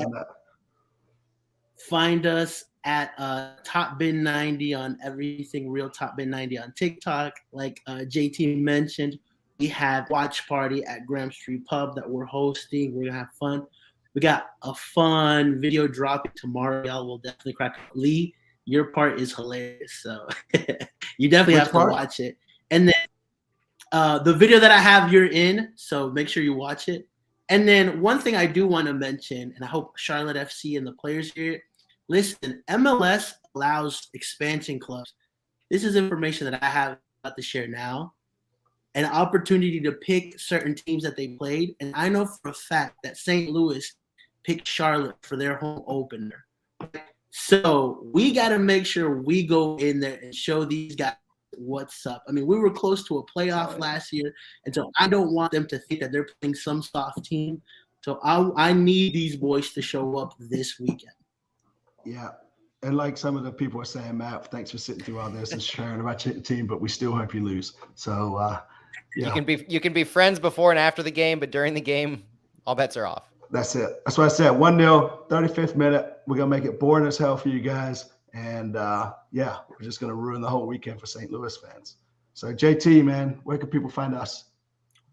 Find us at Top Bin 90 on everything real. Top Bin 90 on TikTok. Like JT mentioned, we have watch party at Graham Street Pub that we're hosting. We're gonna have fun. We got a fun video dropping tomorrow. Y'all will definitely crack up. Lee, your part is hilarious, so you definitely have to watch it. And then the video that I have, you're in, so make sure you watch it. And then one thing I do want to mention, and I hope Charlotte FC and the players hear it, listen, MLS allows expansion clubs. This is information that I have about to share now. an opportunity to pick certain teams that they played. And I know for a fact that St. Louis picked Charlotte for their home opener. So we got to make sure we go in there and show these guys what's up. I mean, we were close to a playoff last year, and so I don't want them to think that they're playing some soft team. So I need these boys to show up this weekend. Yeah. And like some of the people are saying, Matt, thanks for sitting through all this and sharing about your team, but we still hope you lose. So, yeah. You can be friends before and after the game, but during the game, all bets are off. That's it. That's what I said. 1-0, 35th minute. We're going to make it boring as hell for you guys. And, yeah, we're just going to ruin the whole weekend for St. Louis fans. So, JT, man, where can people find us?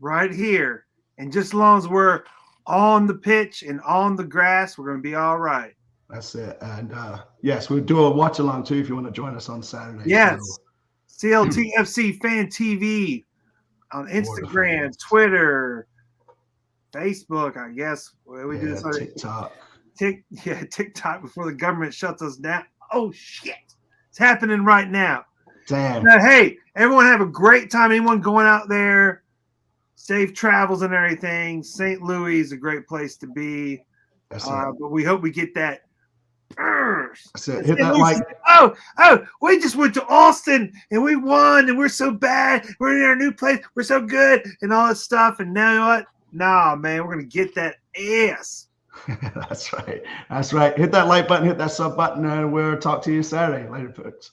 Right here. And just as long as we're on the pitch and on the grass, we're going to be all right. That's it. And, yes, we'll do a watch-along, too, if you want to join us on Saturday. Yes. So, CLTFC Fan TV on Instagram, Twitter, Facebook, I guess. We do this on TikTok. TikTok before the government shuts us down. Oh, shit. It's happening right now. Damn. Now, hey, everyone have a great time. Anyone going out there, safe travels and everything. St. Louis is a great place to be. That's it. But we hope we get that. That's it. Hit that like. Oh, we just went to Austin and we won and we're so bad. We're in our new place. We're so good and all that stuff. And now you know what? Nah, man, we're going to get that ass. That's right. That's right. Hit that like button, hit that sub button, and we'll talk to you Saturday. Later, folks.